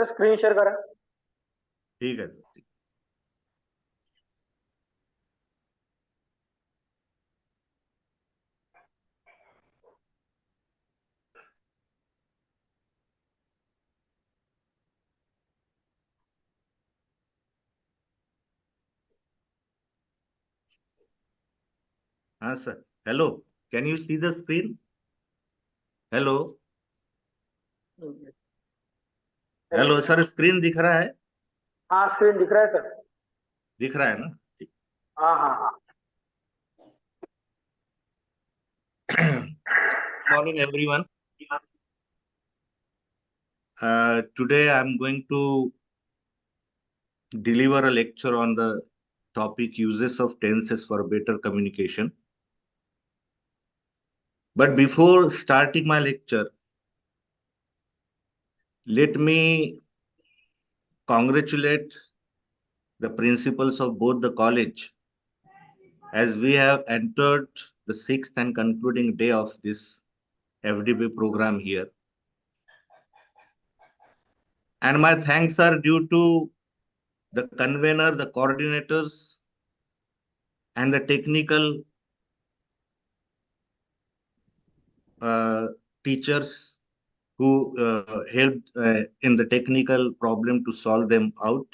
Screen share करा. ठीक है. हाँ sir. Hello. Can you see the screen? Hello. Hello sir, screen दिख रहा है? हाँ, स्क्रीन दिख रहा है सर. दिख रहा है ना? हाँ हाँ हाँ. Morning everyone. Today I'm going to deliver a lecture on the topic uses of tenses for better communication. But before starting my lecture, let me congratulate the principals of both the college as we have entered the sixth and concluding day of this FDP program here. And my thanks are due to the convener, the coordinators, and the technical teachers who helped in the technical problem to solve them out.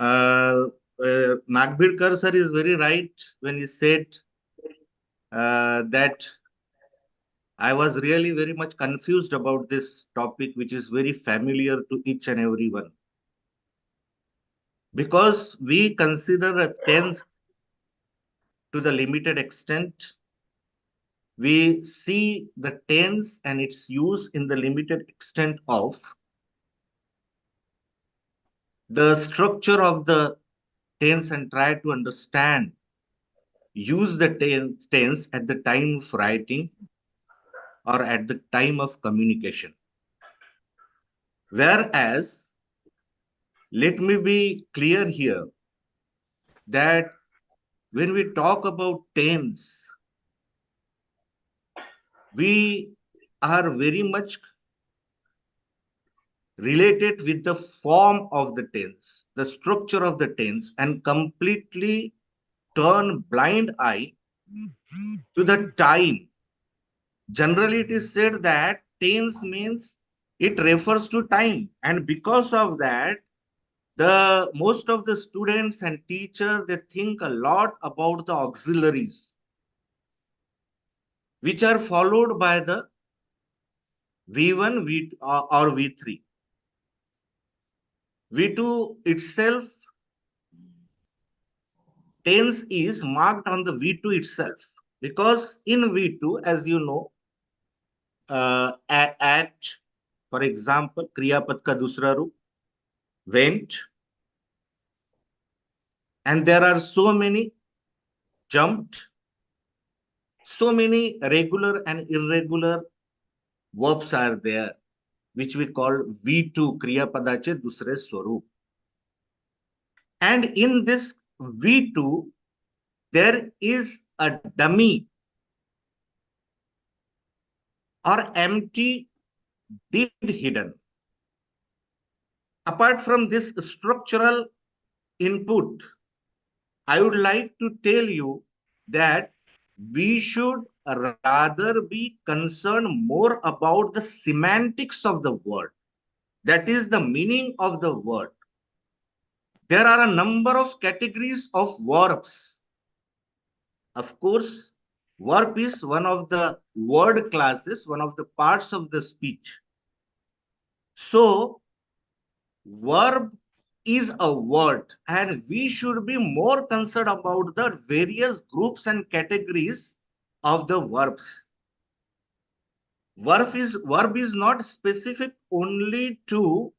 Nagbirkar sir is very right when he said that I was really very much confused about this topic, which is very familiar to each and everyone. Because we consider a tense to the limited extent, we see the tense and its use in the limited extent of the structure of the tense and try to understand, use the tense at the time of writing or at the time of communication. Whereas, let me be clear here that when we talk about tense, we are very much related with the form of the tense, the structure of the tense, and completely turn blind eye to the time. Generally, it is said that tense means it refers to time, and because of that, the most of the students and teachers, they think a lot about the auxiliaries, which are followed by the V1 or V3. V2 itself, tense is marked on the V2 itself, because in V2, as you know, at, for example, क्रियापद का दूसरा रूप went, and there are so many jumped, so many regular and irregular verbs are there, which we call V2, क्रियापदाचे दूसरे स्वरूप. And in this V2, there is a dummy or empty did hidden. Apart from this structural input, I would like to tell you that we should rather be concerned more about the semantics of the word. That is the meaning of the word. There are a number of categories of verbs. Of course, verb is one of the word classes, one of the parts of the speech. So, verb is a word, and we should be more concerned about the various groups and categories of the verbs. Verb is not specific only to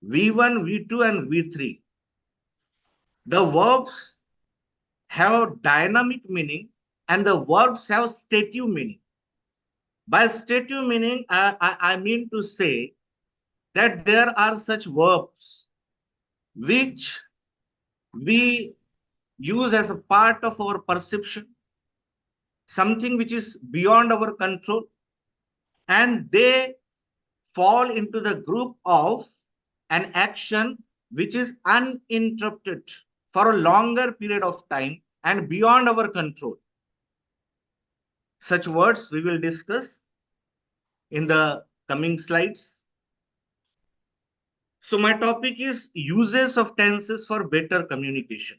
V1, V2, and V3. The verbs have dynamic meaning and the verbs have stative meaning. By stative meaning, I mean to say that there are such verbs which we use as a part of our perception, something which is beyond our control, and they fall into the group of an action which is uninterrupted for a longer period of time and beyond our control. Such words we will discuss in the coming slides. So my topic is uses of tenses for better communication.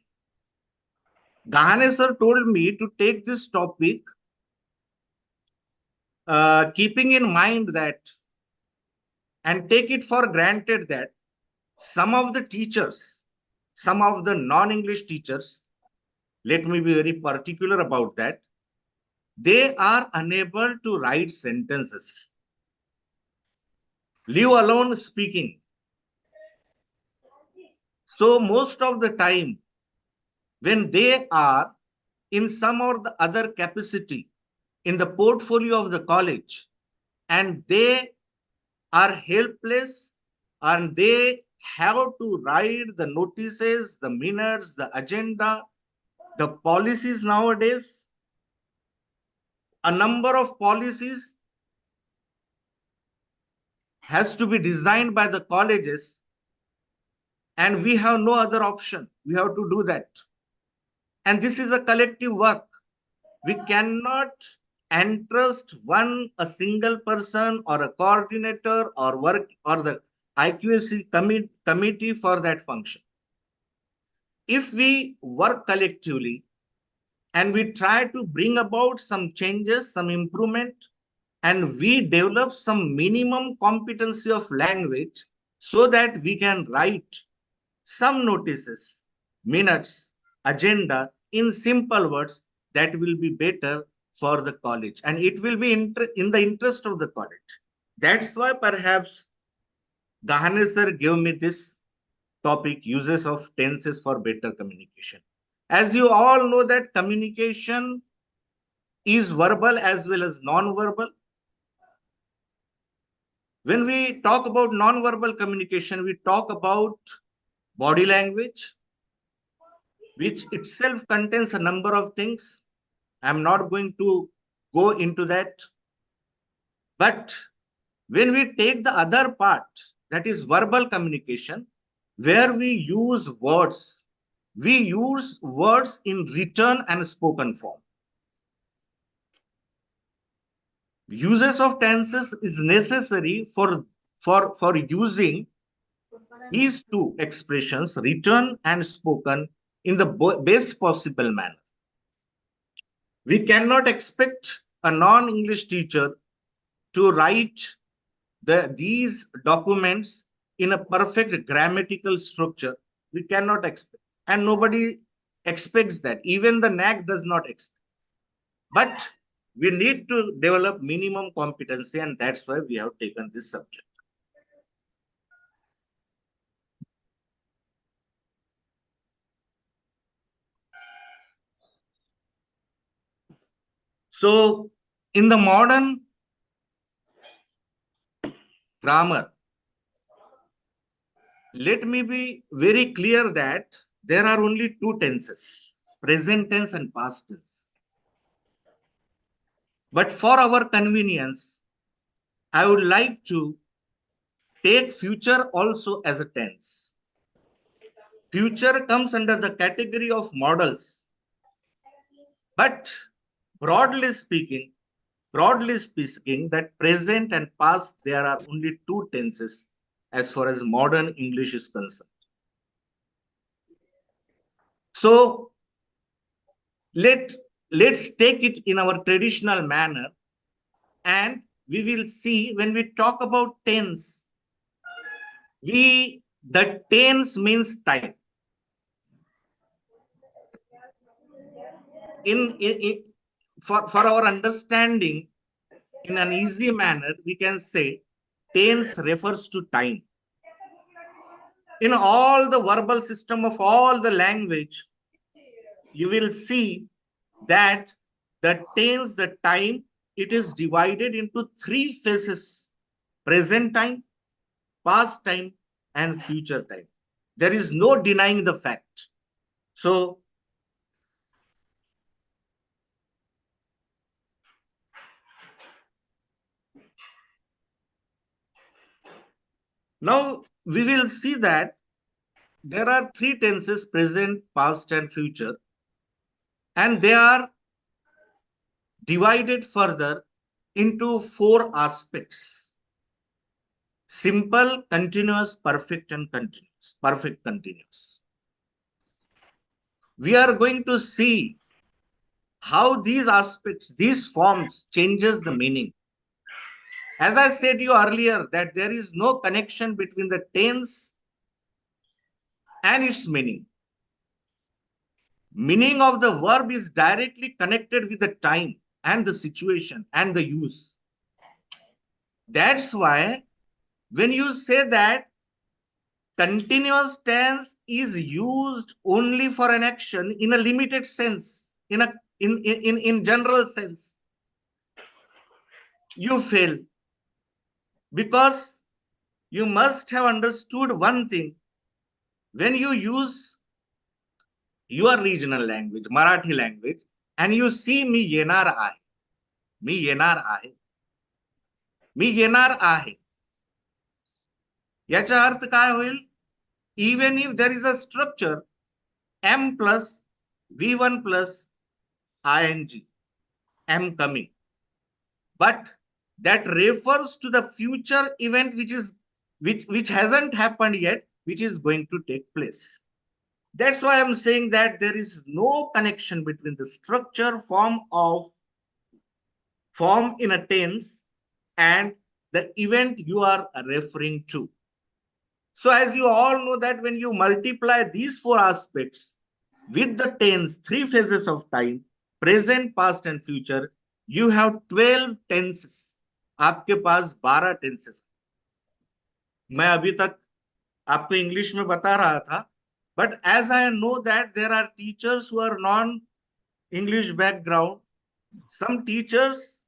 Gahane sir told me to take this topic keeping in mind that and take it for granted that some of the teachers, some of the non-English teachers, let me be very particular about that, they are unable to write sentences, leave alone speaking. So most of the time, when they are in some or the other capacity in the portfolio of the college, and they are helpless and they have to write the notices, the minutes, the agenda, the policies nowadays, a number of policies has to be designed by the colleges, and we have no other option. We have to do that. And this is a collective work. We cannot entrust a single person or a coordinator or work or the IQAC committee for that function. If we work collectively and we try to bring about some changes, some improvement, and we develop some minimum competency of language so that we can write some notices, minutes, agenda in simple words, that will be better for the college and it will be in the interest of the college. That's why perhaps Gahane sir gave me this topic, uses of tenses for better communication. As you all know that communication is verbal as well as non-verbal. When we talk about non-verbal communication, we talk about body language, which itself contains a number of things. I'm not going to go into that. But when we take the other part, that is verbal communication, where we use words in written and spoken form. Uses of tenses is necessary for using these two expressions, written and spoken, in the best possible manner. We cannot expect a non-English teacher to write these documents in a perfect grammatical structure. We cannot expect, and nobody expects that. Even the NAC does not expect. But we need to develop minimum competency, and that's why we have taken this subject. So, in the modern grammar, let me be very clear that there are only two tenses, present tense and past tense. But for our convenience, I would like to take future also as a tense. Future comes under the category of modals. But broadly speaking, that present and past, there are only two tenses as far as modern English is concerned. So let's take it in our traditional manner, and we will see when we talk about tense, the tense means time. For our understanding, in an easy manner, we can say tense refers to time. In all the verbal system of all the language, you will see that the tense, the time, it is divided into three phases: present time, past time, and future time. There is no denying the fact. So, Now we will see that there are three tenses: present, past, and future, and they are divided further into four aspects: simple, continuous, perfect, and continuous. Perfect continuous. We are going to see how these aspects, these forms changes the meaning. As I said you earlier, that there is no connection between the tense and its meaning. Meaning of the verb is directly connected with the time and the situation and the use. That's why when you say that continuous tense is used only for an action in a limited sense, in general sense, you fail, because you must have understood one thing. When you use your regional language, Marathi language, and you see मी येणार आहे, मी येणार आहे, मी येणार आहे, याचा अर्थ काय होईल? Even if there is a structure m plus v1 plus ing, am coming, but that refers to the future event which hasn't happened yet, which is going to take place. That's why I'm saying that there is no connection between the structure form in a tense and the event you are referring to. So as you all know that when you multiply these four aspects with the tense, three phases of time, present, past and future, you have 12 tenses. आपके पास 12 tenses. मैं अभी तक आपको English में बता रहा था, but as I know that there are teachers who are non-English background, some teachers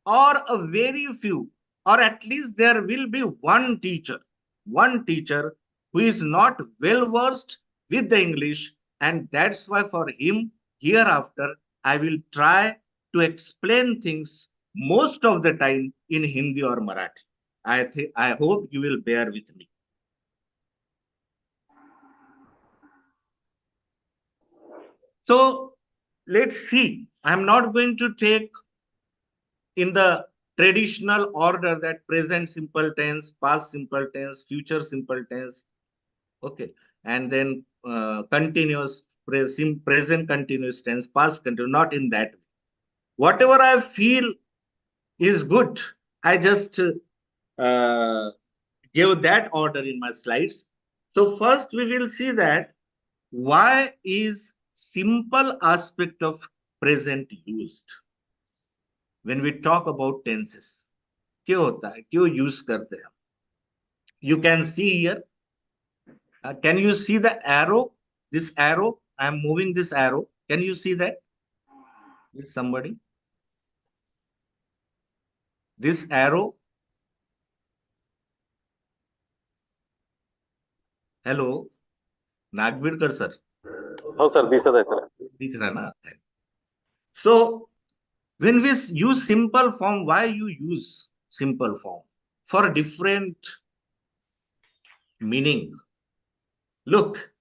or a very few, or at least there will be one teacher who is not well versed with the English, and that's why for him hereafter I will try to explain things most of the time in Hindi or Marathi. I hope you will bear with me. So let's see. I'm not going to take in the traditional order that present simple tense, past simple tense, future simple tense, okay, and then continuous present continuous tense, past continuous, not in that way. Whatever I feel is good, I just gave that order in my slides. So first we will see that why is simple aspect of present used when we talk about tenses. क्यों होता है, क्यों use करते हैं? You can see here. Can you see the arrow? This arrow, I am moving this arrow. Can you see that? Is somebody? This arrow. Hello, Nagbirkar sir. हो sir, दिसत आहे sir. दिख रहा ना? So when we use simple form, why you use simple form? For different meaning. Look,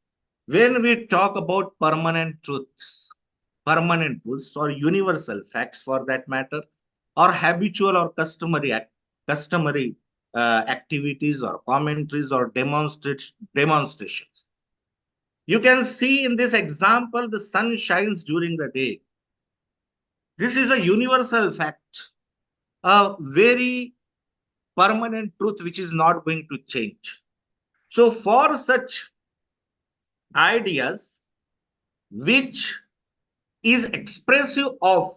when we talk about permanent truths or universal facts for that matter, or habitual or customary activities or commentaries or demonstrations. You can see in this example, the sun shines during the day. This is a universal fact, a very permanent truth which is not going to change. So for such ideas which is expressive of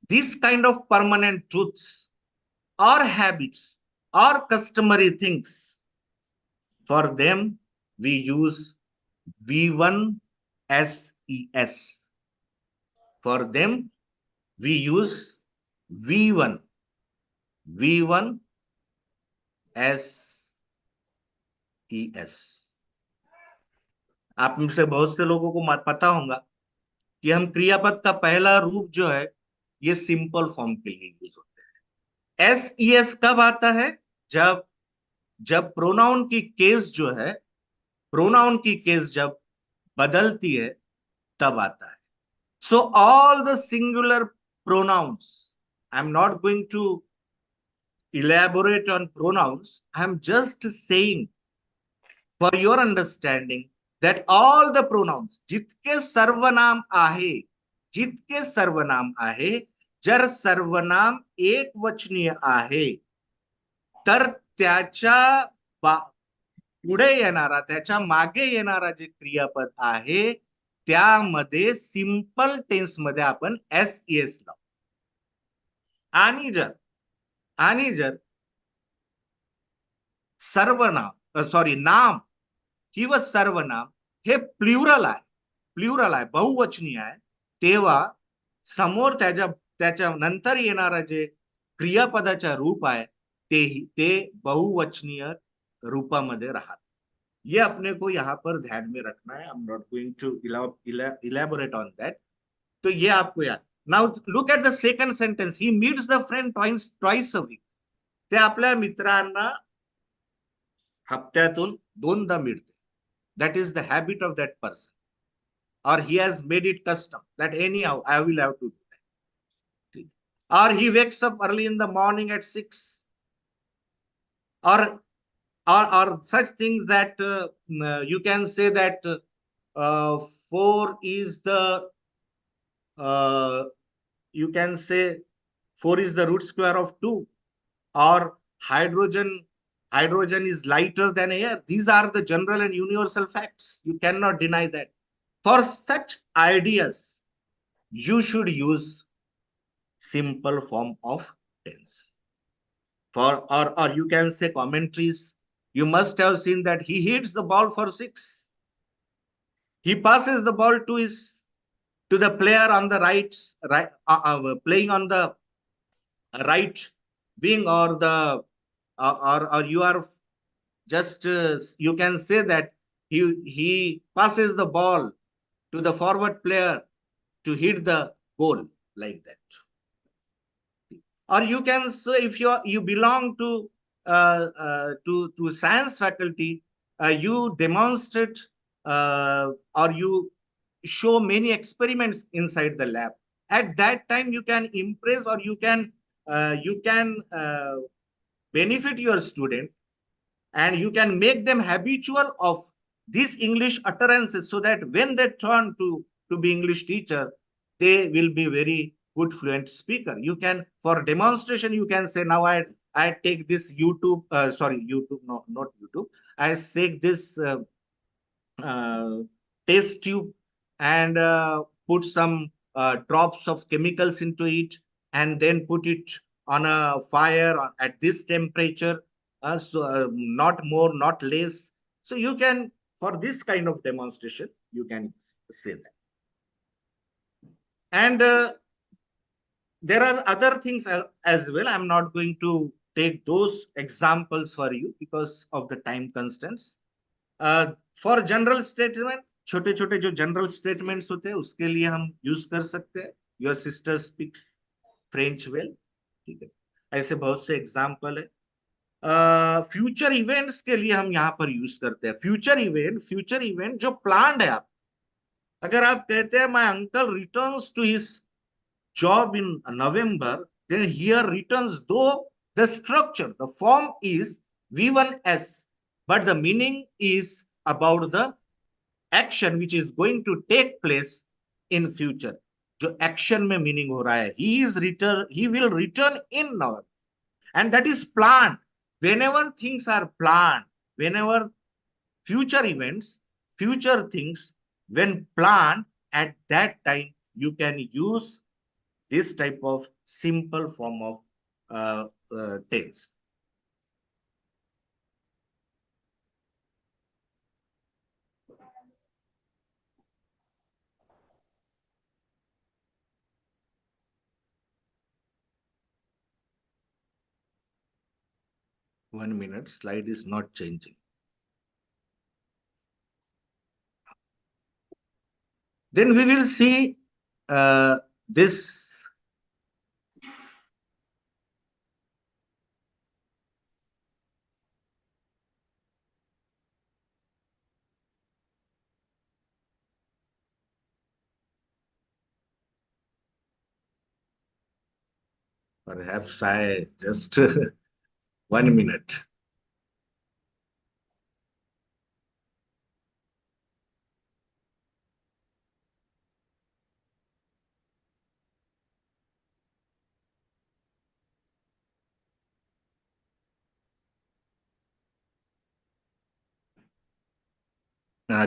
this kind of permanent truths or habits or customary things, for them we use V1 SES. For them we use V1 SES. आप में से बहुत से लोगों को पता होगा कि हम क्रियापद का पहला रूप जो है ये सिंपल फॉर्म के लिए यूज होते हैं. SES कब आता है? जब जब प्रोनाउन की केस जो है, प्रोनाउन की केस जब बदलती है तब आता है. So all the singular pronouns, I am not going to elaborate on pronouns. I'm just saying for your understanding that all the pronouns, जितके सर्वनाम आहे, जितके सर्वनाम आहे, जर सर्वनाम एक वचनीय आहे तर त्याच्या पुढे येणारा, त्याच्या मागे येणारा जे क्रियापद आहे त्यामध्ये सिंपल टेन्स मध्ये आपण एस लावू. आणि जर सर्वनाम सॉरी नाम किंवा सर्वनाम हे प्ल्युरल आहे, बहुवचनीय आहे, तेव्हा समोर त्याच्या नंतर येणारा जे क्रियापदाचा रूप आहे ते बहुवचनीय रूपामध्ये राहत. ये अपने को यहाँ पर ध्यान में रखना है. I am not going to elaborate on that. तो ये आपको याद. Now look at the second sentence. He meets the friend twice a week. ते आपल्या मित्रांना हप्त्यातून दोनदा मिळते. That is the habit of that person, or he has made it custom that anyhow I will have to do that. Or he wakes up early in the morning at 6, or such things that you can say that 4 is the you can say 4 is the root square of 2, or hydrogen is lighter than air. These are the general and universal facts. You cannot deny that. For such ideas, you should use simple form of tense. Or you can say commentaries. You must have seen that he hits the ball for 6. He passes the ball to the player on the playing on the right wing, or you are just you can say that he passes the ball to the forward player to hit the goal, like that. Or you can say, if you belong to science faculty, you demonstrate or you show many experiments inside the lab. At that time you can impress, or you can benefit your student, and you can make them habitual of these English utterances, so that when they turn to be English teacher, they will be very good fluent speaker. You can, for demonstration, you can say, now I take this YouTube, YouTube, no, not YouTube. I take this test tube and put some drops of chemicals into it, and then put it on a fire at this temperature. Not more, not less. So you can, for this kind of demonstration, you can say that. And there are other things as well. I'm not going to take those examples for you because of the time constraints. For general statement, छोटे छोटे जो general statements होते हैं उसके लिए हम use कर सकते हैं. Your sister speaks French well. ठीक है, ऐसे बहुत से एग्जाम्पल है. फ्यूचर इवेंट्स के लिए हम यहाँ पर यूज करते हैं. फ्यूचर इवेंट जो प्लान्ड है. आप अगर आप कहते हैं my uncle returns to his job in November, then here returns, though the structure, the form is V1S, but the meaning is about the action which is going to take place in future. जो action में meaning हो रहा है, he will return in November, and that is planned. Whenever things are planned, whenever future events, future things, when planned, at that time you can use this type of simple form of tense. One minute, slide is not changing. Then we will see this Perhaps I just 1 minute.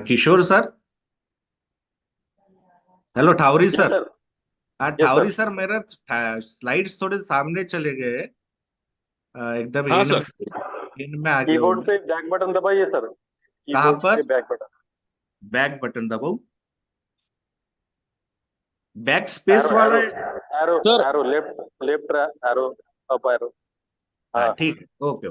Kishore sir, hello Thawari yes sir. Sir. हाँ yes Thawari sir. Sir, मेरा slides थोड़े सामने चले गए। एकदम हाँ इन sir. इन में आ गया हूँ कीबोर्ड मैं। पे बैक बटन दबाइए सर। कहाँ कीबोर्ड पे पर? Back button. बैक बटन दबाऊं? बैक स्पेस एरो वाला एरो है? Arrow sir arrow left left arrow up arrow. हाँ हाँ। ठीक है, okay.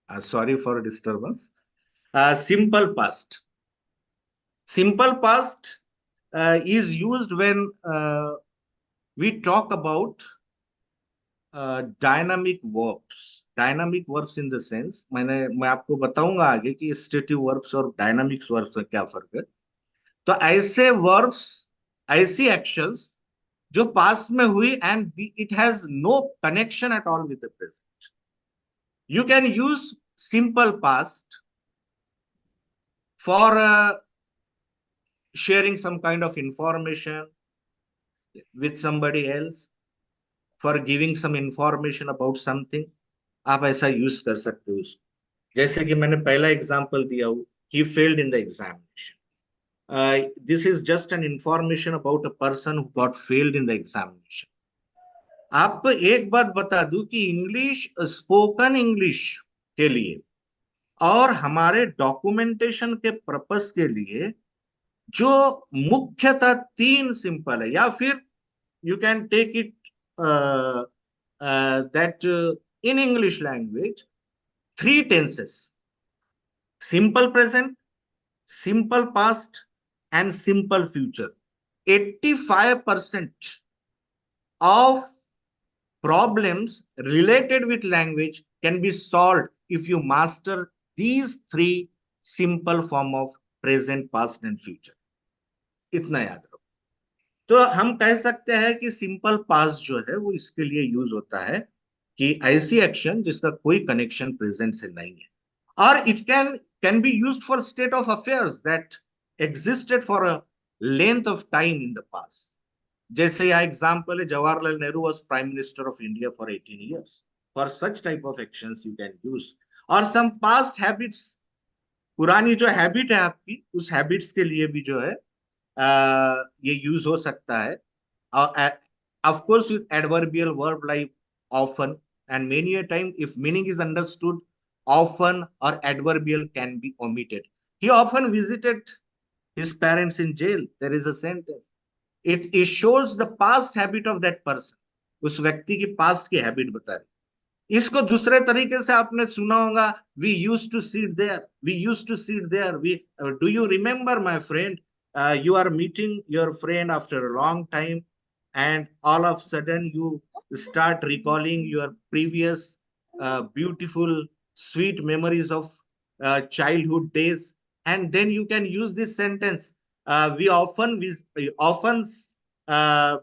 Sorry for disturbance. Simple past. Simple past is used when we talk about dynamic verbs. Dynamic verbs in the sense, मैं आपको बताऊंगा आगे कि stative verbs और dynamic verbs में क्या फर्क है। तो ऐसे verbs, ऐसी actions जो past में हुई and it has no connection at all with the present. You can use simple past for sharing some kind of information with somebody else, for giving some information about something. आप ऐसा use कर सकते हो उसको। जैसे कि मैंने पहला एग्जांपल दिया हूँ, he failed in the examination. This is just an information about a person who got failed in the examination. आपको एक बात बता दूं कि इंग्लिश, स्पोकन इंग्लिश के लिए और हमारे डॉक्यूमेंटेशन के पर्पस के लिए जो मुख्यतः तीन सिंपल है, या फिर you can take it that in English language, three tenses: simple present, simple past, and simple future. 85% of problems related with language can be solved if you master these three simple form of present, past, and future. इतना याद रखो। तो हम कह सकते हैं कि simple past जो है वो इसके लिए यूज होता है कि ऐसी एक्शन जिसका कोई कनेक्शन प्रेजेंट से नहीं है, और it can be used for state of affairs that existed for a length of time in the past. जैसे यह एग्जांपल है, Jawaharlal Nehru was prime minister of India for 18 years. For such type of actions you can use. और सम past habits, पुरानी जो habit है आपकी, उस habits के लिए भी जो है ये यूज हो सकता है। Of course, with adverbial verb like often, and many a time, if meaning is understood, often or adverbial can be omitted. He often visited his parents in jail. There is a sentence. It shows the past habit of that person. उस व्यक्ति की past की habit बता रही। इसको दूसरे तरीके से आपने सुना होगा, we used to sit there, we used to sit there, we do you remember, my friend, you are meeting your friend after a long time, and all of a sudden you start recalling your previous beautiful sweet memories of childhood days, and then you can use this sentence, we often uh,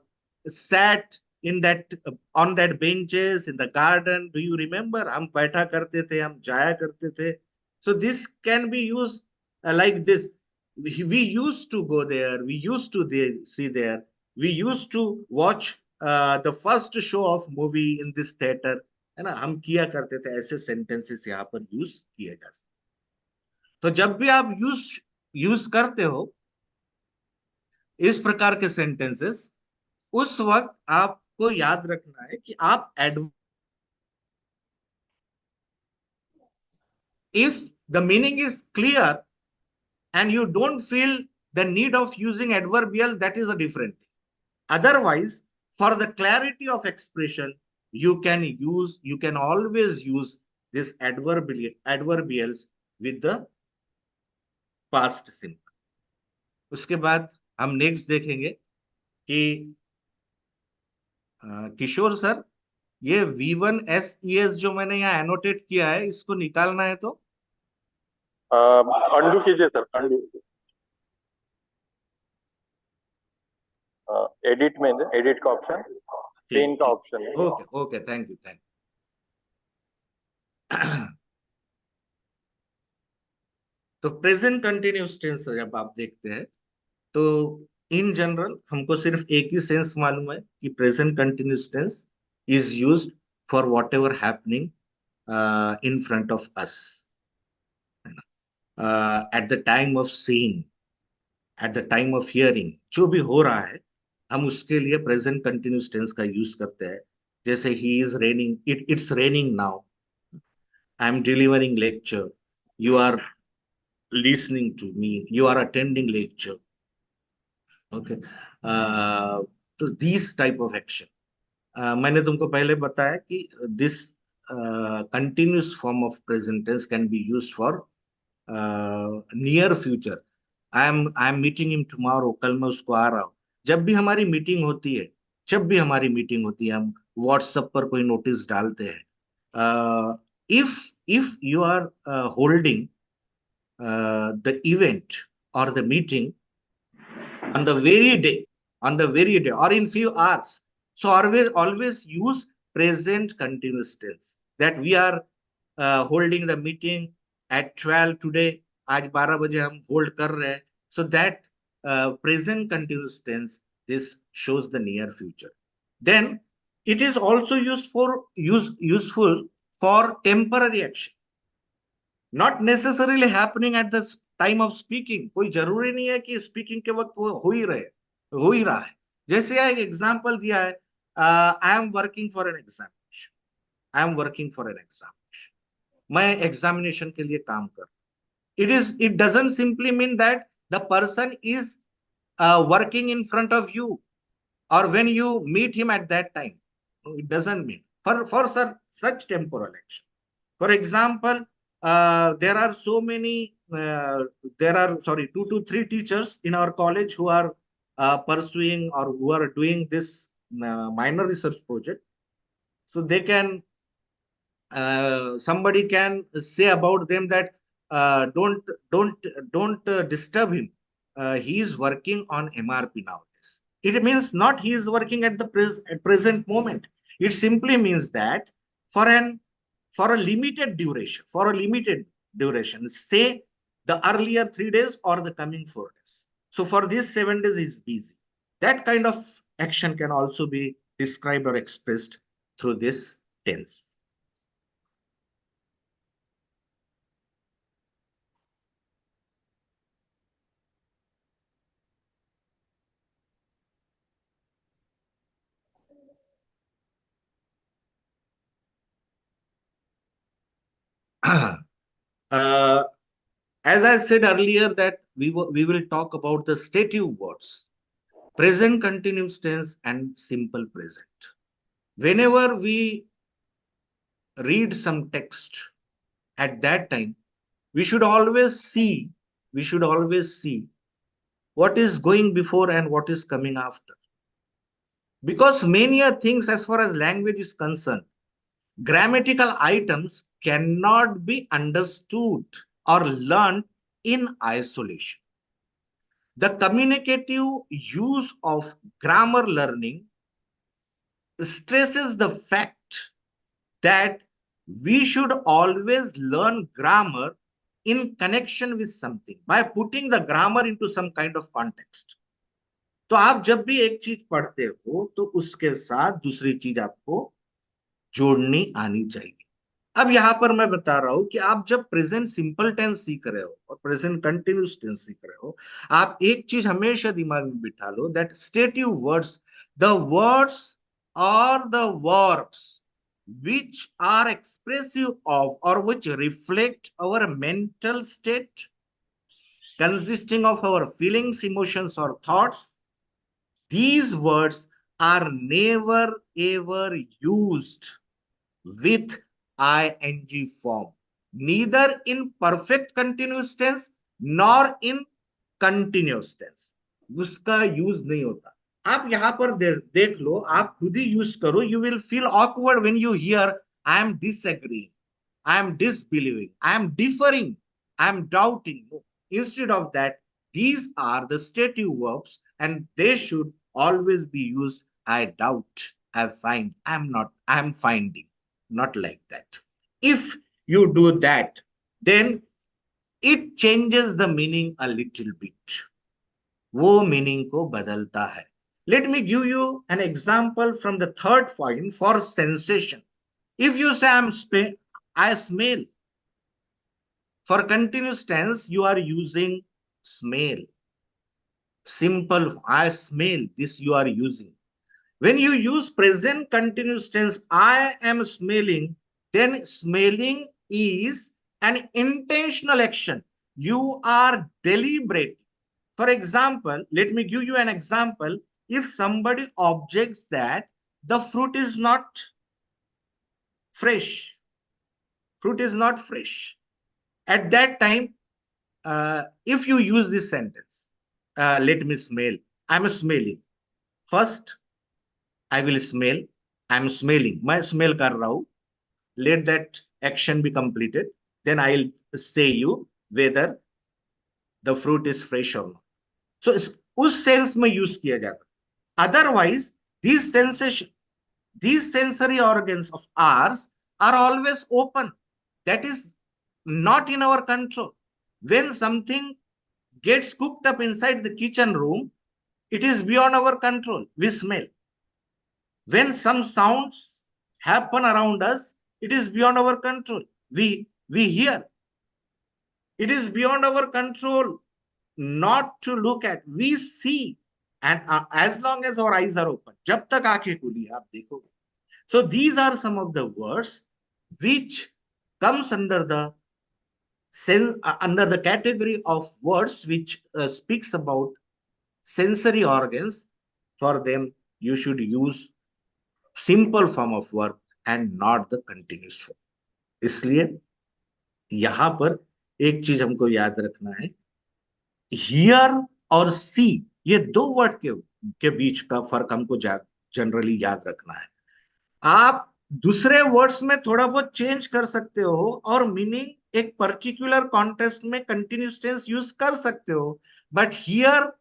sat in that on that benches in the garden, do you remember, हम बैठा करते थे, हम जाया करते थे। So this can be used like this: we used to go there, we used to see there, we used to watch the first show of movie in this theater, है ना, हम किया करते थे। ऐसे सेंटेंसेस यहाँ पर यूज किए जा सकते। तो जब भी आप यूज यूज करते हो इस प्रकार के सेंटेंसेस, उस वक्त आपको याद रखना है कि आप if the meaning is clear and you don't feel the need of using adverbial, that is a different thing. Otherwise, for the clarity of expression, you can always use this adverbials with the past simple. उसके बाद हम next देखेंगे कि किशोर sir, ये V1SES जो मैंने यहाँ annotate किया है, इसको निकालना है तो अंडू कीजिए सर, अंडू। एडिट में एडिट का ऑप्शन, सीन का ऑप्शन है। Okay okay, thank you thank you. तो प्रेजेंट कंटिन्यूस टेंस जब आप देखते हैं तो इन जनरल हमको सिर्फ एक ही सेंस मालूम है कि present continuous tense is used for whatever happening in front of us at the time of seeing, at the time of hearing, जो भी हो रहा है हम उसके लिए प्रेजेंट कंटिन्यूस टेंस का यूज करते हैं। जैसे ही is raining, it's raining now, I am delivering lecture, you are listening to me, you are attending lecture. Okay. तो दिस टाइप ऑफ एक्शन, मैंने तुमको पहले बताया कि this continuous form of present tense can be used for near future. I am meeting him tomorrow, कल मैं उसको आ रहा हूँ। जब भी हमारी मीटिंग होती है, जब भी हमारी मीटिंग होती है, हम व्हाट्सएप पर कोई नोटिस डालते हैं। If you are holding the event or the meeting on the very day, or in few hours. So always use present continuous tense, that we are holding the meeting at 12 today, आज 12 बजे हम hold कर रहे हैं. So that present continuous tense, this shows the near future. Then it is also useful for temporary action, not necessarily happening at the time of speaking. कोई जरूरी नहीं है कि स्पीकिंग के वक्त वो हो ही रहा है। जैसे एक एग्जांपल दिया है, I am working for an examination, I am working for an examination, मैं एग्जामिनेशन के लिए काम कर, it doesn't simply mean that the person is working in front of you or when you meet him at that time. No, it doesn't mean for such temporal action. For example, there are so many, there are, sorry, 2 to 3 teachers in our college who are pursuing or who are doing this minor research project. So they can, somebody can say about them that don't disturb him. He is working on MRP nowadays. It means not he is working at the present moment. It simply means that for a limited duration, say the earlier 3 days or the coming 4 days. So for these 7 days is busy. That kind of action can also be described or expressed through this tense. uh, as I said earlier that we will talk about the stative words, present continuous tense and simple present. Whenever we read some text at that time, we should always see what is going before and what is coming after. Because many things as far as language is concerned, grammatical items cannot be understood or learned in isolation. The communicative use of grammar learning stresses the fact that we should always learn grammar in connection with something by putting the grammar into some kind of context. तो आप जब भी एक चीज पढ़ते हो तो उसके साथ दूसरी चीज आपको जोड़नी आनी चाहिए। अब यहां पर मैं बता रहा हूं कि आप जब प्रेजेंट सिंपल टेंस सीख रहे हो और प्रेजेंट कंटिन्यूस टेंस सीख रहे हो, आप एक चीज हमेशा दिमाग में बिठा लो, that stative words, the words और the verbs which are expressive of or which reflect our mental state, consisting of our feelings, emotions, or thoughts, these words are never ever used with ing form, neither in perfect continuous tense nor in continuous tense. उसका use नहीं होता। आप यहाँ पर देख लो, आप खुद ही use करो, you will feel awkward when you here I am disagreeing, I am disbelieving, I am differing, I am doubting. No. Instead of that, these are the stative verbs and they should always be used I doubt, I find, I'm not, I'm finding, not like that. If you do that, then it changes the meaning a little bit. वो meaning को बदलता है. Let me give you an example from the third point for sensation. If you say I smell, for continuous tense you are using smell. Simple, I smell, this you are using. When you use present continuous tense, I am smelling, then smelling is an intentional action. You are deliberate. For example, let me give you an example. If somebody objects that the fruit is not fresh, fruit is not fresh, at that time, if you use this sentence, let me smell, I'm smelling. First, I will smell, I'm smelling, मैं smell कर रहा हूँ. Let that action be completed. Then I'll say you whether the fruit is fresh or not. So उस sense में use किया जाता. Otherwise, these sensation, these sensory organs of ours are always open. That is not in our control. When something gets cooked up inside the kitchen room, it is beyond our control. We smell. When some sounds happen around us, it is beyond our control. We hear. It is beyond our control not to look at. We see. And as long as our eyes are open, jab tak aankhein khuli aap dekhoge. So these are some of the words which comes under the category of words which speaks about sensory organs. For them, you should use simple form of verb and not the continuous form. इसलिए यहां पर एक चीज हमको याद रखना है, here और सी, ये दो वर्ड के बीच का फर्क हमको जनरली याद रखना है. आप दूसरे वर्ड्स में थोड़ा बहुत चेंज कर सकते हो और मीनिंग एक पर्टिकुलर कॉन्टेक्स्ट में कंटिन्यूस टेंस यूज कर सकते हो, but here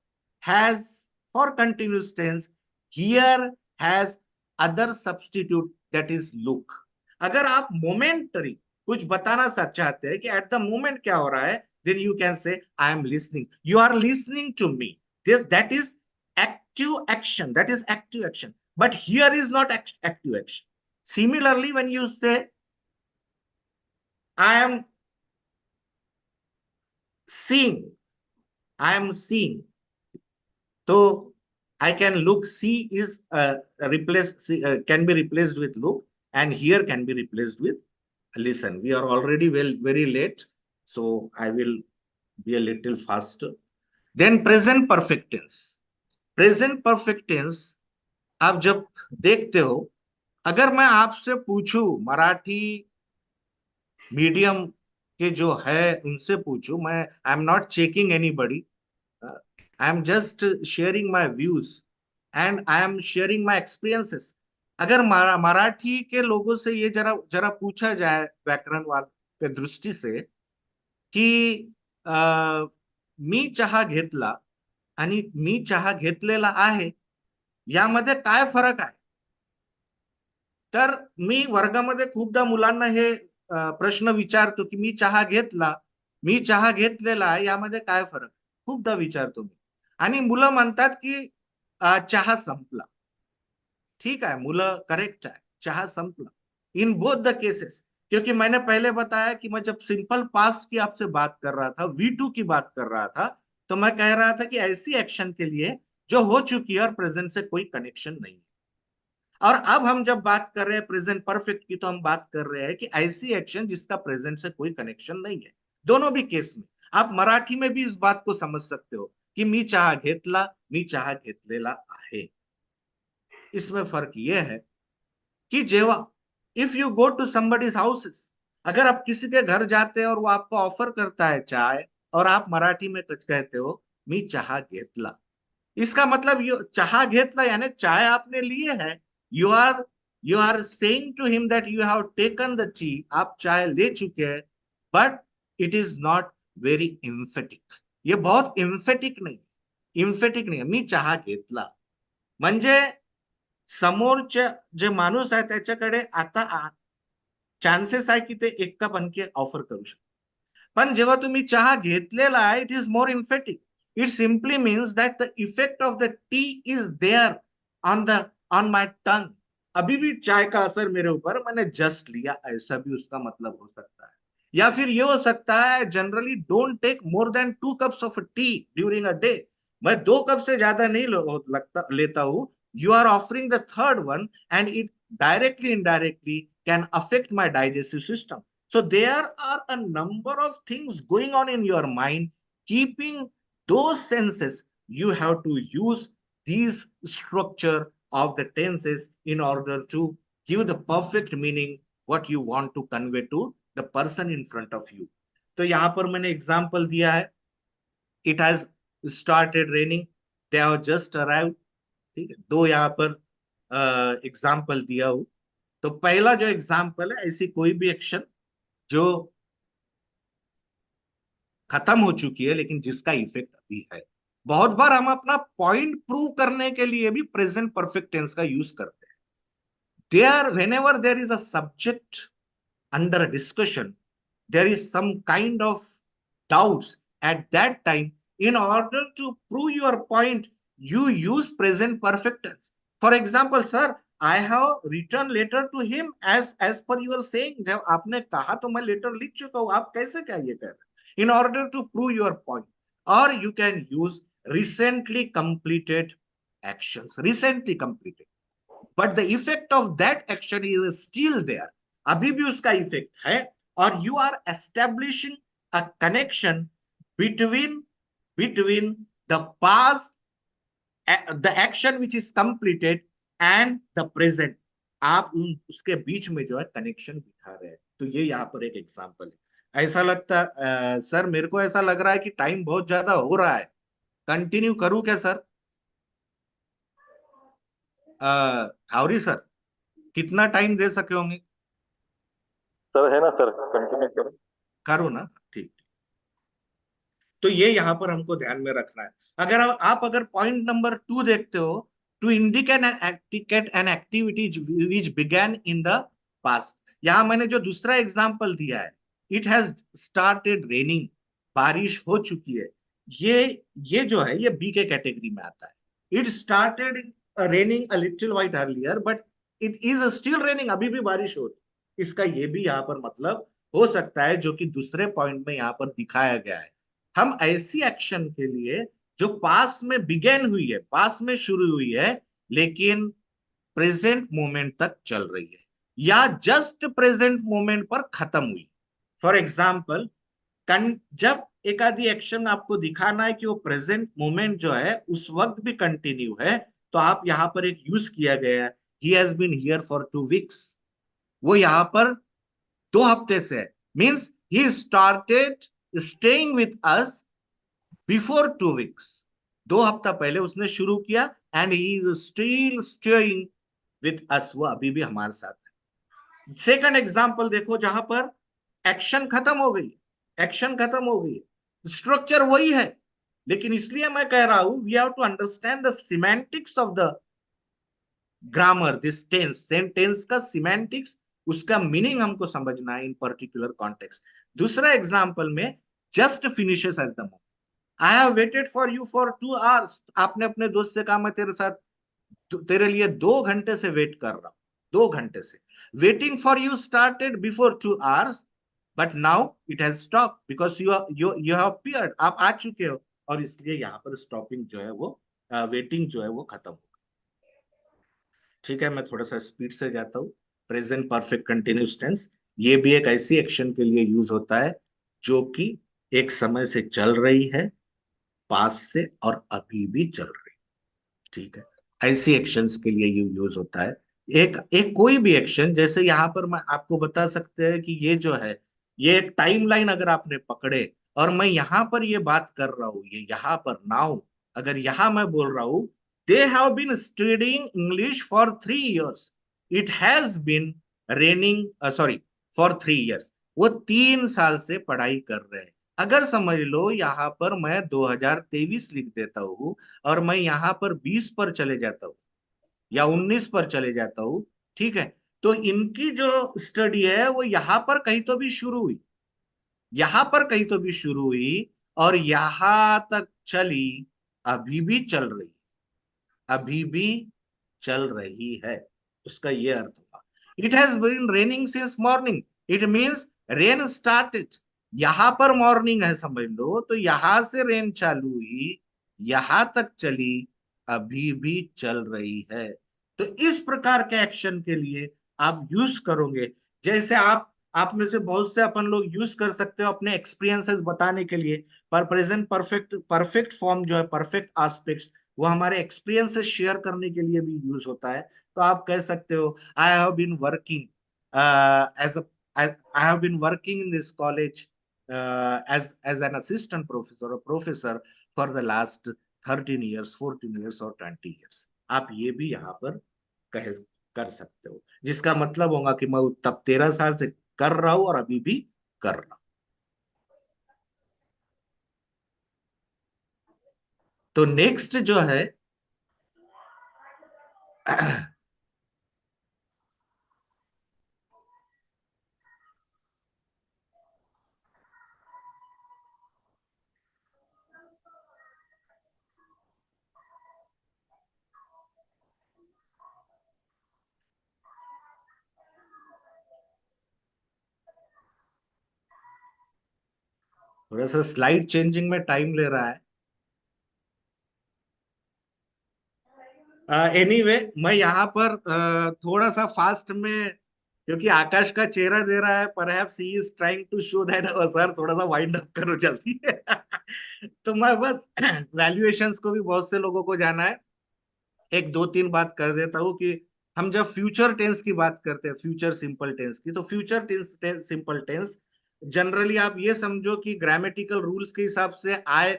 has for continuous tense, here has other substitute that is look. अगर आप मोमेंटरी कुछ बताना चाहते हैं कि एट द मोमेंट क्या हो रहा है, then you can say I am listening, you are listening to me. That is active action, that is active action, but here is not active action. Similarly, when you say I am seeing, I am seeing, so I can look, see is can be replaced with look, and here can be replaced with listen. We are already very late, so I will be a little faster. Then present perfect tense. Present perfect tense आप जब देखते हो, अगर मैं आपसे पूछूं, Marathi medium के जो है उनसे पूछूं, मैं आई am not checking anybody, I am just sharing my views and I am sharing my experiences. अगर मराठी के लोगों से ये जरा पूछा जाए व्याकरण के दृष्टि से की मी चहा घेतला आणि मी चहा घेतलेला आहे यामध्ये काय फरक आहे, तर मी वर्गामध्ये खूपदा मुलांना हे प्रश्न विचारतो की मी चहा घेतला, मी चहा घेतलेला आहे, यामध्ये काय फरक, खूपदा विचारतो मी. आणि मुलं म्हणतात की चहा संपला. ठीक है, मुलं करेक्ट है, चहा संपला इन बोथ द केसेस. क्योंकि मैंने पहले बताया कि मैं जब सिंपल पास्ट की आपसे बात कर रहा था, V2 की बात कर रहा था, तो मैं कह रहा था कि ऐसी एक्शन के लिए जो हो चुकी है और प्रेजेंट से कोई कनेक्शन नहीं है. और अब हम जब बात कर रहे हैं प्रेजेंट परफेक्ट की, तो हम बात कर रहे हैं कि ऐसी एक्शन जिसका प्रेजेंट से कोई कनेक्शन नहीं है. दोनों भी केस में आप मराठी में भी इस बात को समझ सकते हो कि मी चहा घेतला, मी चहा घेतलेला आहे. इसमें फर्क यह है कि जेव्हा if you go to somebody's houses, अगर आप किसी के घर जाते हैं और वो आपको ऑफर करता है चाय और आप मराठी में कुछ कहते हो मी चहा घेतला, इसका मतलब चहा घेतला यानी चाय आपने लिए है. You are saying to him that you have taken the tea, आप चाय ले चुके हैं, but it is not very emphatic. ये बहुत इम्फेटिक नहीं है, मी चहा घेतला. म्हणजे समोरचे जे माणूस आहे त्याच्याकडे आता चान्सेस आहे की ते 1 कप आणखी ऑफर करू शकतो. पण जेव्हा तुम्ही चहा घेतलेला आहे, it is more emphatic. It simply means that the effect of the tea is there on the on my tongue. अभी भी चाय का असर मेरे ऊपर, मैंने जस्ट लिया, ऐसा भी उसका मतलब हो सकता है. या फिर ये हो सकता है generally don't take more than 2 cups of tea during a day. मैं 2 कप से ज्यादा नहीं लेता हूँ. You are offering the third one and it directly indirectly can affect my digestive system. So there are a number of things going on in your mind. Keeping those senses, you have to use these structure of the tenses in order to give the perfect meaning what you want to convey to the person in front of you. तो यहाँ पर मैंने example दिया है. It has started raining. They have just arrived. ठीक है, 2 यहाँ पर एग्जाम्पल दिया हूँ. तो पहला जो एग्जाम्पल है, ऐसी कोई भी एक्शन जो खत्म हो चुकी है लेकिन जिसका इफेक्ट अभी है. बहुत बार हम अपना पॉइंट प्रूव करने के लिए भी प्रेजेंट परफेक्ट टेंस का यूज करते हैं. There whenever there is a subject under discussion, there is some kind of doubts at that time. in order to prove your point, you use present perfect tense. For example, sir, I have written letter to him as per your saying. जब आपने कहा तो मैं letter लिख चुका हूं, आप कैसे क्या ये कह रहे हैं? In order to prove your point. Or you can use recently completed actions. Recently completed. But the effect of that action is still there. अभी भी उसका इफेक्ट है. और you are establishing a connection between the past, the action which is completed and the present. आप उसके बीच में जो है कनेक्शन बिठा रहे हैं. तो ये यहाँ पर एक एग्जांपल है. ऐसा लगता है सर, मेरे को ऐसा लग रहा है कि टाइम बहुत ज्यादा हो रहा है. कंटिन्यू करूं क्या सर? हावरी सर, कितना टाइम दे सके होंगे? सर है ना सर, कंटिन्यू करो. करो ना, ठीक. तो ये यहाँ पर हमको ध्यान में रखना है. अगर आप अगर पॉइंट नंबर 2 देखते हो, to indicate an activity which began in the past. यहाँ मैंने जो दूसरा एग्जांपल दिया है, इट हैज स्टार्टेड रेनिंग, बारिश हो चुकी है. ये जो है ये बी के कैटेगरी में आता है. It started raining a little white earlier but it is still raining. अभी भी बारिश हो रही. इसका ये भी यहाँ पर मतलब हो सकता है जो कि दूसरे पॉइंट में यहाँ पर दिखाया गया है. हम ऐसी एक्शन के लिए जो पास में बिगेन हुई है, पास में शुरू हुई है लेकिन प्रेजेंट मोमेंट तक चल रही है या जस्ट प्रेजेंट मोमेंट पर खत्म हुई. फॉर एग्जाम्पल, जब एक आधी एक्शन आपको दिखाना है कि वो प्रेजेंट मोमेंट जो है उस वक्त भी कंटिन्यू है, तो आप यहाँ पर एक यूज किया गया है, he has been here for 2 weeks. वो यहाँ पर 2 हफ्ते से है. Means he started staying with us before 2 weeks. 2 हफ्ता पहले उसने शुरू किया and he is still staying with us. वो अभी भी हमारे साथ है. सेकंड एग्जांपल देखो, जहां पर एक्शन खत्म हो गई, एक्शन खत्म हो गई, स्ट्रक्चर वही है, लेकिन इसलिए मैं कह रहा हूं we have to understand the semantics of the grammar. This tense, same tense का सिमेंटिक्स, उसका मीनिंग हमको समझना है इन पर्टिकुलर कॉन्टेक्स्ट. दूसरा एग्जांपल में just finishes at the moment. I have waited for you for 2 hours. आपने अपने दोस्त से कहा मैं तेरे लिए 2 घंटे से वेट कर रहा हूं, 2 घंटे से. Waiting for you started before 2 hours but now it has stop because you have appeared. आप आ चुके हो और इसलिए यहाँ पर स्टॉपिंग जो है वो वेटिंग जो है वो खत्म हो. ठीक है, मैं थोड़ा सा स्पीड से जाता हूँ. प्रेजेंट परफेक्ट कंटिन्यूस टेंस ये भी एक ऐसी एक्शन के लिए यूज होता है जो कि एक समय से चल रही है, पास से, और अभी भी चल रही. ठीक है, ऐसी एक्शंस के लिए ये यूज होता है. एक एक कोई भी एक्शन, जैसे यहाँ पर मैं आपको बता सकते हैं कि ये जो है ये एक टाइमलाइन अगर आपने पकड़े और मैं यहाँ पर ये बात कर रहा हूँ, ये यहाँ पर नाउ अगर यहाँ मैं बोल रहा हूँ they have been studying English for 3 years. It has been raining, sorry, for 3 years. वो 3 साल से पढ़ाई कर रहे हैं. अगर समझ लो यहाँ पर मैं 2023 लिख देता हूँ और मैं यहाँ पर 20 पर चले जाता हूँ, या 19 पर चले जाता हूँ, ठीक है, तो इनकी जो स्टडी है वो यहाँ पर कहीं तो भी शुरू हुई, यहाँ पर कहीं तो भी शुरू हुई और यहाँ तक चली, अभी भी चल रही है, अभी भी चल रही है। उसका ये अर्थ हुआ, it has been raining since morning, it means rain started. यहां पर मॉर्निंग है समझ लो, तो यहां से रेन चालू हुई, यहां तक चली, अभी भी चल रही है। तो इस प्रकार के एक्शन के लिए आप यूज करोगे, जैसे आप में से बहुत से अपन लोग यूज कर सकते हो अपने एक्सपीरियंसेस बताने के लिए। पर प्रेजेंट परफेक्ट परफेक्ट फॉर्म जो है, परफेक्ट एस्पेक्ट्स, वो हमारे एक्सपीरियंस से शेयर करने के लिए भी यूज होता है। तो आप कह सकते हो, I have been working as I have been working in this college as an assistant professor और professor for the last 13 years, 14 years और 20 years। आप ये भी यहाँ पर कह कर सकते हो, जिसका मतलब होगा कि मैं तब 13 साल से कर रहा हूं और अभी भी कर रहा हूं। तो नेक्स्ट जो है थोड़ा सा स्लाइड चेंजिंग में टाइम ले रहा है। एनीवे मैं यहाँ पर थोड़ा सा फास्ट में, क्योंकि आकाश का चेहरा दे रहा है, perhaps he is trying to show that sir थोड़ा सा वाइंड अप करो जल्दी। तो मैं बस वैल्यूएशंस को भी बहुत से लोगों को जाना है, एक दो तीन बात कर देता हूँ कि हम जब फ्यूचर टेंस की बात करते हैं, फ्यूचर सिंपल टेंस की, तो future tense simple tense generally आप ये समझो कि ग्रामेटिकल रूल्स के हिसाब से आई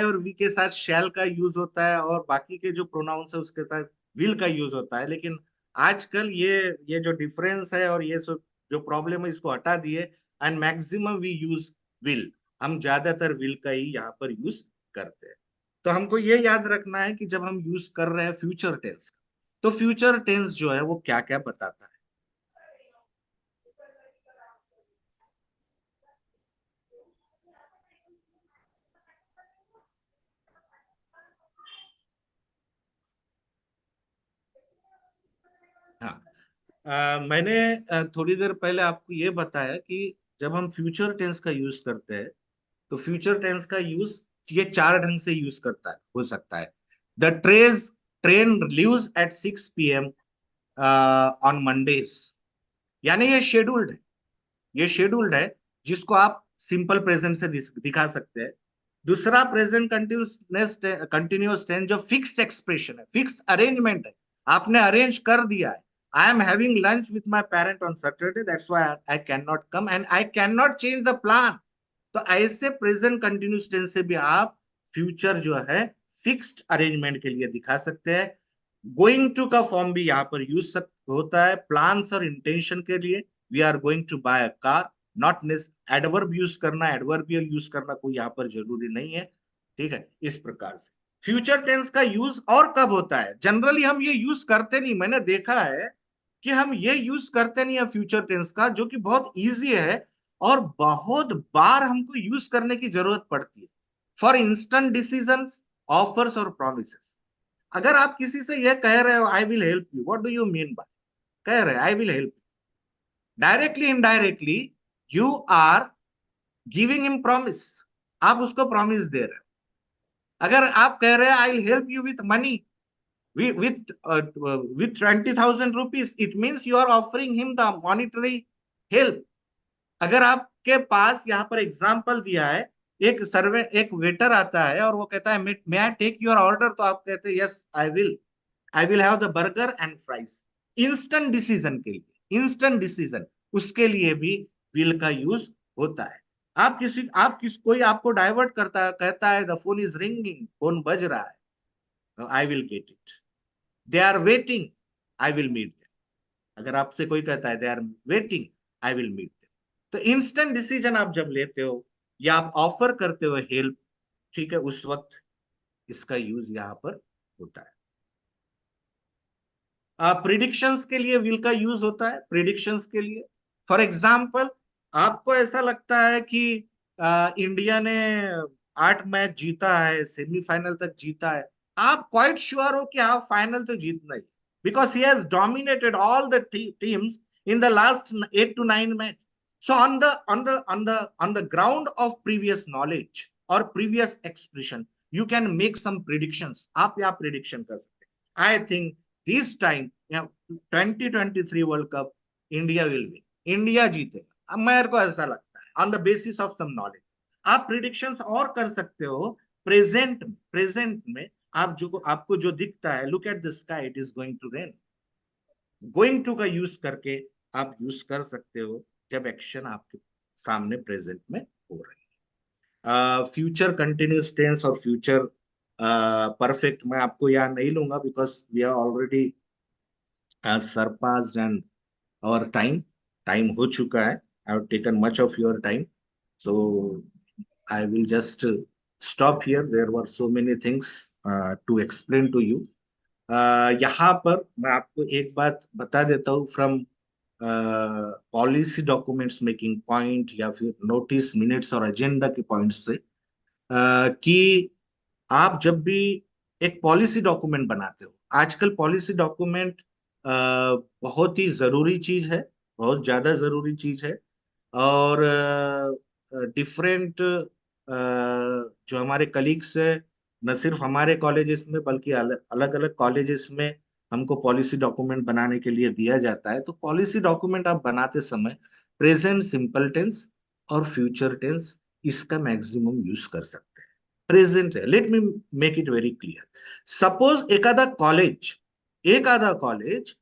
और वी के साथ शैल का यूज होता है और बाकी के जो प्रोनाउंस है उसके साथ विल का यूज होता है। लेकिन आजकल ये जो डिफरेंस है और ये सब जो प्रॉब्लम है, इसको हटा दिए and maximum we use will. हम ज्यादातर विल का ही यहाँ पर यूज करते हैं। तो हमको ये याद रखना है कि जब हम यूज कर रहे हैं फ्यूचर टेंस, तो फ्यूचर टेंस जो है वो क्या क्या बताता है। हाँ, मैंने थोड़ी देर पहले आपको ये बताया कि जब हम फ्यूचर टेंस का यूज करते हैं, तो फ्यूचर टेंस का यूज ये चार ढंग से यूज करता है, हो सकता है। The train leaves eight 6 p.m. On Mondays, यानी ये शेड्यूल्ड है, ये शेड्यूल्ड है, जिसको आप सिंपल प्रेजेंट से दिखा सकते हैं। दूसरा प्रेजेंट कंटिन्यूस कंटिन्यूअस टेंस जो फिक्स्ड एक्सप्रेशन है, फिक्स अरेंजमेंट है, आपने अरेंज कर दिया है। I am having lunch with my parent on Saturday, that's why I can not come and I can not change the plan. तो ऐसे present continuous tense से भी आप फ्यूचर जो है फिक्स्ड अरेंजमेंट के लिए दिखा सकते हैं। गोइंग टू का फॉर्म भी यहाँ पर यूज होता है प्लान्स और इंटेंशन के लिए। We are going to buy a car, not नेस एडवर्ब यूज करना, एडवर्बियल यूज करना कोई यहाँ पर जरूरी नहीं है, ठीक है। इस प्रकार से फ्यूचर टेंस का यूज और कब होता है, जनरली हम ये यूज करते नहीं, मैंने देखा है कि हम ये यूज करते नहीं है फ्यूचर टेंस का, जो कि बहुत इजी है और बहुत बार हमको यूज करने की जरूरत पड़ती है। फॉर इंस्टेंट डिसीजंस, ऑफर्स और प्रोमिसेस। अगर आप किसी से यह कह रहे हो I will help you, what do you mean by कह रहे I will help, directly indirectly you are giving him promise, आप उसको प्रॉमिस दे रहे हो। अगर आप कह रहे हैं आई will help you with money, with 20,000 rupees, it means you are offering him the monetary help। अगर आपके पास यहाँ पर एग्जाम्पल दिया है, एक वेटर आता है और वो कहता है मे आई टेक योर ऑर्डर, तो आप कहते हैं yes I will have the burger and fries. Instant decision के लिए, इंस्टेंट डिसीजन, उसके लिए भी विल का यूज होता है। कोई आपको डाइवर्ट करता है, कहता है the phone is ringing, phone बज रहा है, I will get it. They are waiting, I will meet them. अगर आपसे कोई कहता है they are waiting, I will meet them. तो इंस्टेंट डिसीजन आप जब लेते हो या आप ऑफर करते हो हेल्प, ठीक है, उस वक्त इसका यूज यहाँ पर होता है। प्रिडिक्शंस के लिए विल का यूज होता है, प्रिडिक्शंस के लिए। फॉर एग्जाम्पल, आपको ऐसा लगता है कि इंडिया ने 8 मैच जीता है, सेमीफाइनल तक जीता है, आप क्वाइट श्योर हो कि हाँ फाइनल तो जीतना ही, because he has dominated all the teams in the last 8 to 9 match. So on the ground of previous knowledge or previous expression, you can make some predictions. आप यहाँ prediction कर सकते हैं। I think this time, 2023 world cup India will win, India जीतेगा, अब मेरे को ऐसा लगता है on the basis of some knowledge. आप प्रिडिक्शंस और कर सकते हो प्रेजेंट में आप जो आपको जो दिखता है, look at the sky, it is going to rain, going to का यूज करके आप यूज कर सकते हो जब एक्शन आपके सामने प्रेजेंट में हो रही है। फ्यूचर कंटिन्यूस टेंस और फ्यूचर परफेक्ट मैं आपको यहाँ नहीं लूंगा, because we are already surpassed and our time हो चुका है। I have taken much of your time, so I will just stop here. There were so many things to explain to you. यहाँ पर मैं आपको एक बात बता देता हूँ from policy documents making point या फिर नोटिस मिनट्स और एजेंडा के पॉइंट से, कि आप जब भी एक पॉलिसी डॉक्यूमेंट बनाते हो, आजकल पॉलिसी डॉक्यूमेंट बहुत ही जरूरी चीज है, बहुत ज्यादा जरूरी चीज है। और डिफरेंट जो हमारे कलीग्स है, न सिर्फ हमारे कॉलेजेस में बल्कि अलग अलग कॉलेजेस में हमको पॉलिसी डॉक्यूमेंट बनाने के लिए दिया जाता है। तो पॉलिसी डॉक्यूमेंट आप बनाते समय प्रेजेंट सिंपल टेंस और फ्यूचर टेंस इसका मैक्सिमम यूज कर सकते हैं। प्रेजेंट है, let me make it very clear. Suppose एक आधा कॉलेज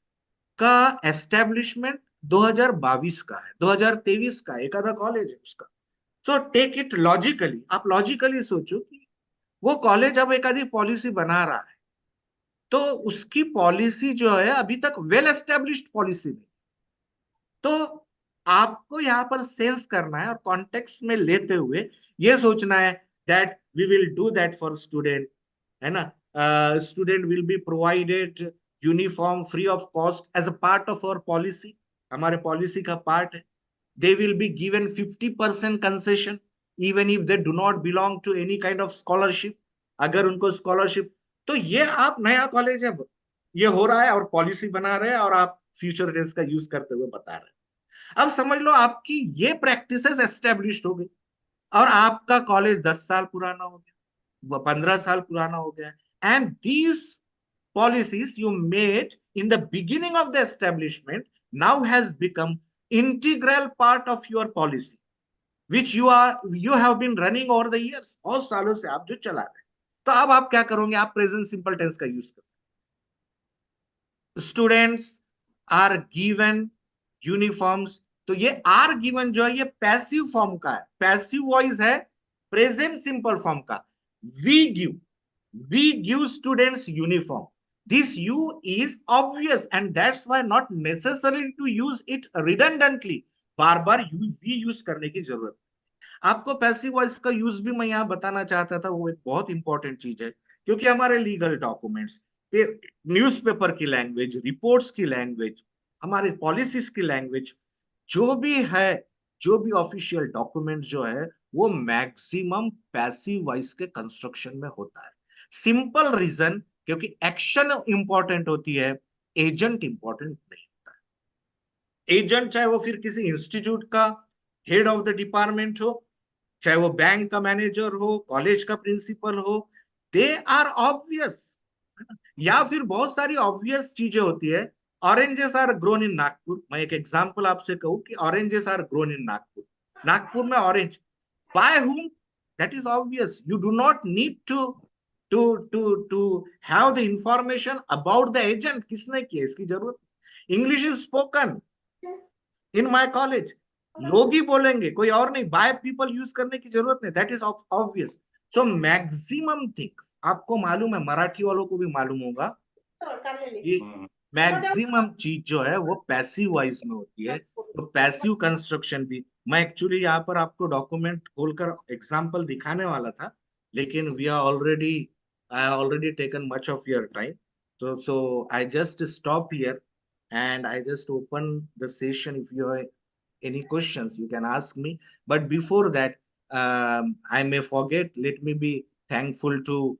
का एस्टेब्लिशमेंट 2022 का है, 2023 का एक आधा कॉलेज है उसका। तो टेक इट लॉजिकली, आप लॉजिकली सोचो कि वो कॉलेज अब एक आधी पॉलिसी बना रहा है, तो उसकी पॉलिसी जो है अभी तक वेल एस्टेब्लिश्ड पॉलिसी नहीं। तो आपको यहाँ पर सेंस करना है और कॉन्टेक्स्ट में लेते हुए ये सोचना है that we will do that for student, है ना। Student will be provided uniform free of cost as a part of our policy, हमारे पॉलिसी का पार्ट है। They will be given 50% concession even if they do not belong to any kind of scholarship, अगर उनको scholarship. तो ये आप नया college है, ये हो रहा है और पॉलिसी बना रहे हैं और आप फ्यूचर टेंस का यूज करते हुए बता रहे हैं। अब समझ लो आपकी ये प्रैक्टिसेस एस्टेब्लिश्ड हो गई और आपका कॉलेज 10 साल पुराना हो गया, 15 साल पुराना हो गया, and these policies you made in the beginning of the establishment now has become integral part of your policy which you have been running over the years, बहुत सालों से आप जो चला रहे हैं। तो अब आप क्या करोगे, आप प्रेजेंट सिंपल टेंस का यूज करो। स्टूडेंट्स आर गिवन यूनिफॉर्म्स, तो ये आर गिवन जो है ये पैसिव फॉर्म का है, पैसिव वॉइस है प्रेजेंट सिंपल फॉर्म का। We give students uniform, this you is obvious and that's why not necessary to use it redundantly, bar bar we use करने की जरूरत। आपको पैसिव वॉइस का यूज भी मैं यहाँ बताना चाहता था, वो एक बहुत इंपॉर्टेंट चीज है, क्योंकि हमारे लीगल डॉक्यूमेंट्स, न्यूज़पेपर की लैंग्वेज, रिपोर्ट्स की लैंग्वेज, हमारे पॉलिसीज की लैंग्वेज, जो भी है, जो भी ऑफिशियल डॉक्यूमेंट जो है वो मैक्सिमम पैसिव वॉइस के कंस्ट्रक्शन में होता है। सिंपल रीजन, क्योंकि एक्शन इंपॉर्टेंट होती है, एजेंट इंपॉर्टेंट नहीं होता है। एजेंट चाहे वो फिर किसी इंस्टीट्यूट का हेड ऑफ द डिपार्टमेंट हो, चाहे वो बैंक का मैनेजर हो, कॉलेज का प्रिंसिपल हो, दे आर ऑब्वियस, या फिर बहुत सारी ऑब्वियस चीजें होती है। Oranges are grown in Nagpur, मैं एक एग्जांपल आपसे कहूं कि oranges are grown in Nagpur, Nagpur में orange, by whom, that is obvious, you do not need to have the information about the agent, किसने किया इसकी जरूरत। English is spoken in my college, लोग ही बोलेंगे, कोई और नहीं, बाय पीपल यूज करने की जरूरत नहीं, that is obvious. So maximum things आपको मालूम है, मराठी वालों को भी मालूम होगा कि मैक्सिमम चीज जो है वो पैसिव वॉइस में होती है। तो पैसिव कंस्ट्रक्शन भी, मैं एक्चुअली यहाँ पर आपको डॉक्यूमेंट खोलकर एग्जांपल दिखाने वाला था, लेकिन we are already, I already taken much of your time, So I just stop here and I just open the session. If you have any questions, you can ask me. But before that, I may forget. Let me be thankful to